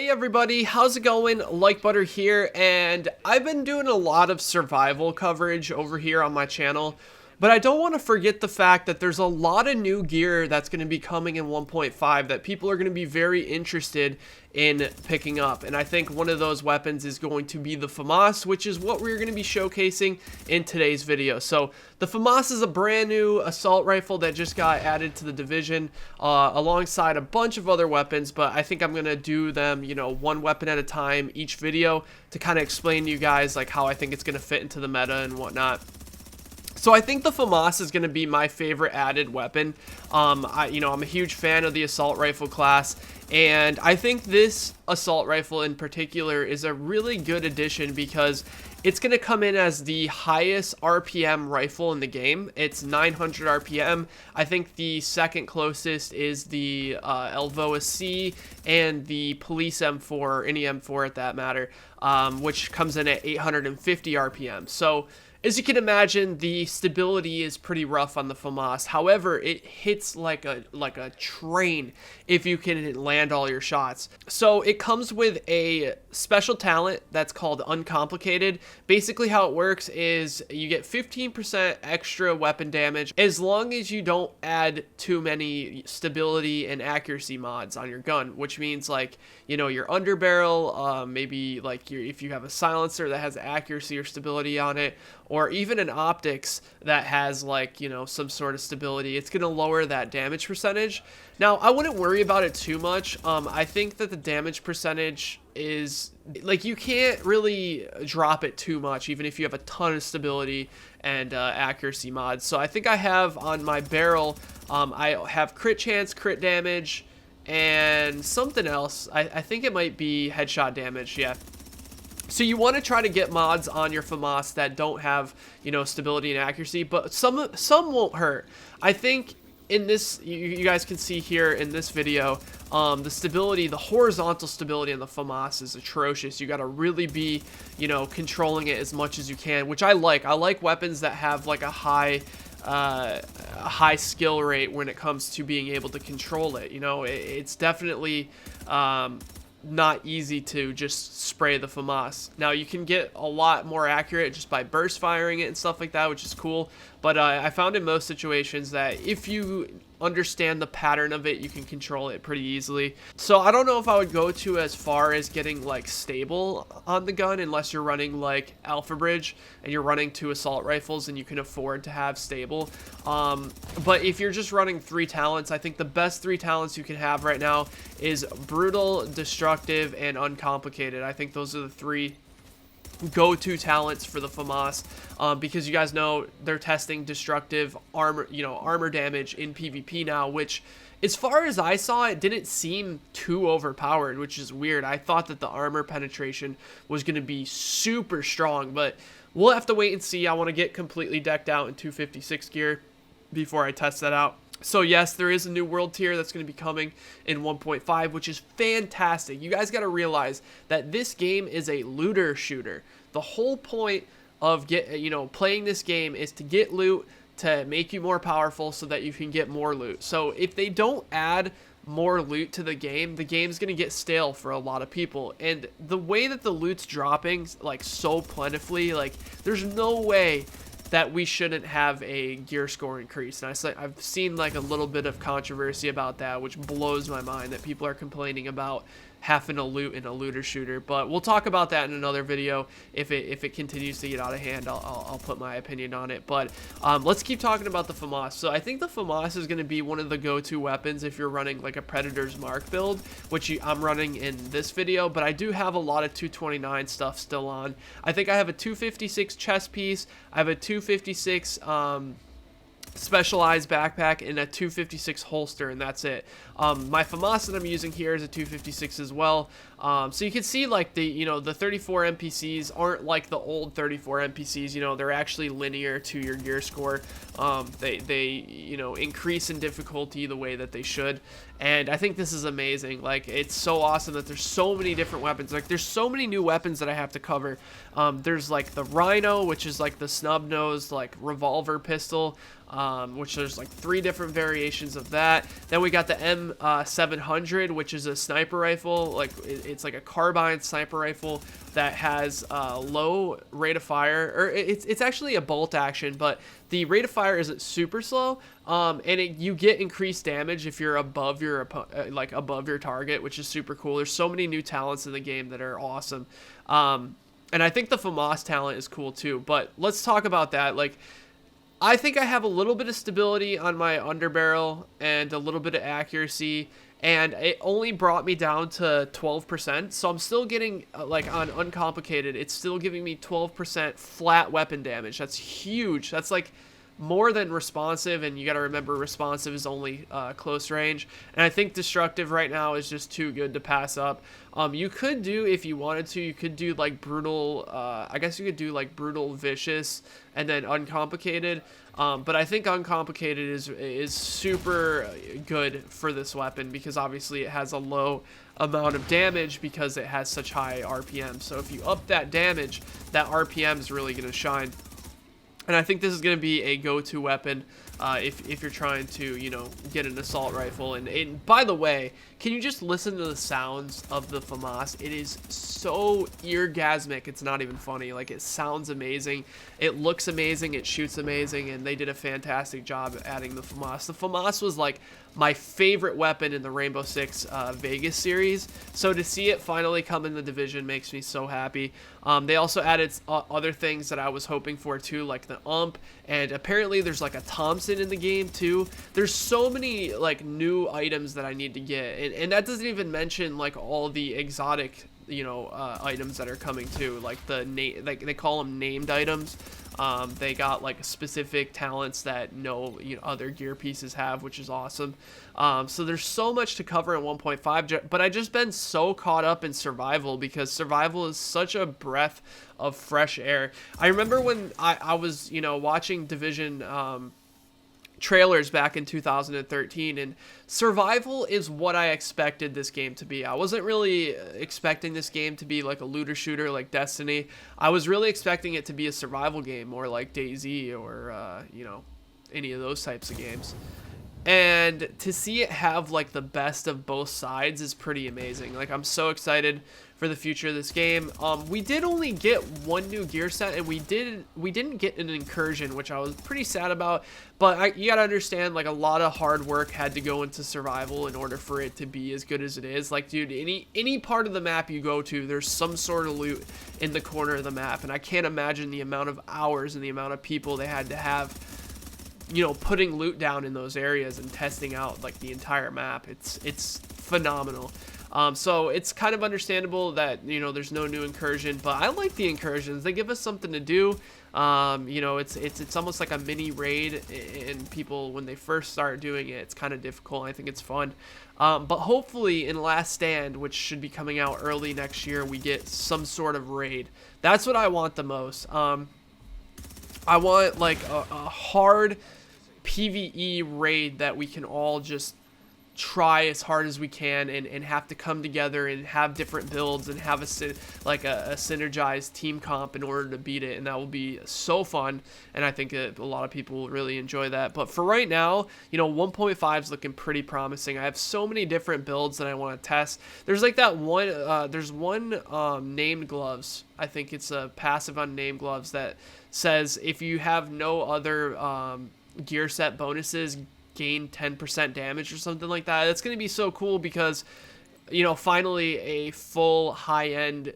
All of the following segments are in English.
Hey everybody, how's it going? Like Butter here, and I've been doing a lot of survival coverage over here on my channel, but I don't want to forget the fact that there's a lot of new gear that's going to be coming in 1.5 that people are going to be very interested in picking up, and I think one of those weapons is going to be the FAMAS, which is what we're going to be showcasing in today's video. So the FAMAS is a brand new assault rifle that just got added to the division alongside a bunch of other weapons, but I think I'm going to do them, you know, one weapon at a time each video to kind of explain to you guys like how I think it's going to fit into the meta and whatnot. So I think the FAMAS is going to be my favorite added weapon. I'm a huge fan of the assault rifle class, and I think this assault rifle in particular is a really good addition because it's going to come in as the highest RPM rifle in the game. It's 900 RPM. I think the second closest is the Elvoa C and the Police M4, or any M4 at that matter, which comes in at 850 RPM. So as you can imagine, the stability is pretty rough on the FAMAS. However, it hits like a train if you can land all your shots. So it comes with a special talent that's called Uncomplicated. Basically how it works is you get 15% extra weapon damage as long as you don't add too many stability and accuracy mods on your gun, which means like, you know, your underbarrel, maybe like if you have a silencer that has accuracy or stability on it, or even an optics that has like, you know, some sort of stability, it's going to lower that damage percentage. Now, I wouldn't worry about it too much. I think that the damage percentage is like, you can't really drop it too much, even if you have a ton of stability and accuracy mods. So I think I have on my barrel, I have crit chance, crit damage, and something else. I think it might be headshot damage, yeah. So you want to try to get mods on your FAMAS that don't have, you know, stability and accuracy, but some won't hurt. I think in this, you guys can see here in this video, the stability, the horizontal stability on the FAMAS is atrocious. You got to really be, you know, controlling it as much as you can, which I like. I like weapons that have like a high skill rate when it comes to being able to control it. You know, it's definitely not easy to just spray the FAMAS. Now you can get a lot more accurate just by burst firing it and stuff like that, which is cool, but I found in most situations that if you understand the pattern of it, you can control it pretty easily. So I don't know if I would go to as far as getting like stable on the gun unless you're running like Alpha Bridge and you're running 2 assault rifles and you can afford to have stable. But if you're just running 3 talents, I think the best 3 talents you can have right now is Brutal, Destructive, and Uncomplicated. I think those are the 3 go-to talents for the FAMAS, because you guys know they're testing destructive armor damage in PvP now, which as far as I saw, it didn't seem too overpowered, which is weird. I thought that the armor penetration was going to be super strong, but we'll have to wait and see. I want to get completely decked out in 256 gear before I test that out. So yes, there is a new world tier that's going to be coming in 1.5, which is fantastic. You guys got to realize that this game is a looter shooter. The whole point of playing this game is to get loot, to make you more powerful so that you can get more loot. So if they don't add more loot to the game's going to get stale for a lot of people. And the way that the loot's dropping like so plentifully, like there's no way that we shouldn't have a gear score increase. And I've seen like a little bit of controversy about that, which blows my mind that people are complaining about having a loot in a looter shooter. But we'll talk about that in another video. If it continues to get out of hand, I'll put my opinion on it. But let's keep talking about the FAMAS. So I think the FAMAS is going to be one of the go-to weapons if you're running like a Predator's Mark build, which I'm running in this video, but I do have a lot of 229 stuff still on. I think I have a 256 chest piece, I have a 256 specialized backpack, and a 256 holster, and that's it. My FAMAS that I'm using here is a 256 as well. So you can see like the 34 NPCs aren't like the old 34 NPCs. You know, they're actually linear to your gear score. They increase in difficulty the way that they should. And I think this is amazing. Like, it's so awesome that there's so many different weapons. Like, there's so many new weapons that I have to cover. There's like the Rhino, which is like the snub nose like revolver pistol. Which there's like 3 different variations of that. Then we got the M700, which is a sniper rifle. Like, It's like a carbine sniper rifle that has low rate of fire, or it's actually a bolt action, but the rate of fire isn't super slow, and you get increased damage if you're above your above your target, which is super cool. There's so many new talents in the game that are awesome, and I think the FAMAS talent is cool too. But let's talk about that. Like, I think I have a little bit of stability on my underbarrel and a little bit of accuracy, and it only brought me down to 12%. So I'm still getting, like, on uncomplicated, it's still giving me 12% flat weapon damage. That's huge. That's like more than responsive, and you got to remember responsive is only close range, and I think destructive right now is just too good to pass up. You could do, if you wanted to, you could do like brutal, I guess you could do like brutal vicious and then uncomplicated, but I think uncomplicated is super good for this weapon because obviously it has a low amount of damage because it has such high RPM. So if you up that damage, that RPM is really going to shine. And I think this is going to be a go-to weapon if you're trying to, you know, get an assault rifle. And by the way, can you just listen to the sounds of the FAMAS? It is so eargasmic, it's not even funny. Like, it sounds amazing, it looks amazing, it shoots amazing, and they did a fantastic job at adding the FAMAS. The FAMAS was like my favorite weapon in the Rainbow Six Vegas series, so to see it finally come in the Division makes me so happy. They also added other things that I was hoping for too, like the ump, and apparently there's like a Thompson in the game too. There's so many like new items that I need to get, and that doesn't even mention like all the exotic, you know, items that are coming too, like like they call them named items. They got like specific talents that no, you know, other gear pieces have, which is awesome. So there's so much to cover in 1.5, but I just been so caught up in survival because survival is such a breath of fresh air. I remember when I was, you know, watching Division trailers back in 2013, and survival is what I expected this game to be. I wasn't really expecting this game to be like a looter shooter like Destiny. I was really expecting it to be a survival game, more like DayZ or you know, any of those types of games. And to see it have like the best of both sides is pretty amazing. Like, I'm so excited for the future of this game. We did only get one new gear set, and we didn't get an incursion, which I was pretty sad about. But you gotta understand, like, a lot of hard work had to go into survival in order for it to be as good as it is. Like, dude, any part of the map you go to, there's some sort of loot in the corner of the map, and I can't imagine the amount of hours and the amount of people they had to have, you know, putting loot down in those areas and testing out like the entire map. It's phenomenal. So it's kind of understandable that, you know, there's no new incursion, but I like the incursions. They give us something to do. You know, it's almost like a mini raid, and people, when they first start doing it, it's kind of difficult. I think it's fun. But hopefully in Last Stand, which should be coming out early next year, we get some sort of raid. That's what I want the most. I want like a hard PvE raid that we can all just try as hard as we can and have to come together and have different builds and have a synergized team comp in order to beat it, and that will be so fun, and I think a lot of people will really enjoy that. But for right now, you know, 1.5 is looking pretty promising. I have so many different builds that I want to test. There's like that one there's one named gloves. I think it's a passive on named gloves that says if you have no other gear set bonuses, gain 10% damage or something like that. That's going to be so cool because, you know, finally a full high-end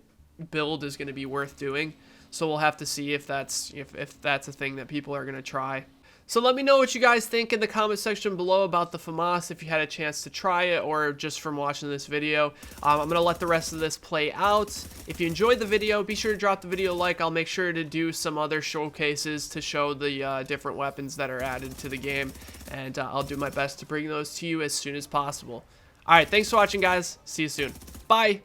build is going to be worth doing. So we'll have to see if that's a thing that people are going to try. So let me know what you guys think in the comment section below about the FAMAS, if you had a chance to try it or just from watching this video. I'm going to let the rest of this play out. If you enjoyed the video, be sure to drop the video a like. I'll make sure to do some other showcases to show the different weapons that are added to the game, and I'll do my best to bring those to you as soon as possible. Alright, thanks for watching, guys. See you soon. Bye!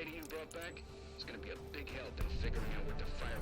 data you brought back is gonna be a big help in figuring out what to fire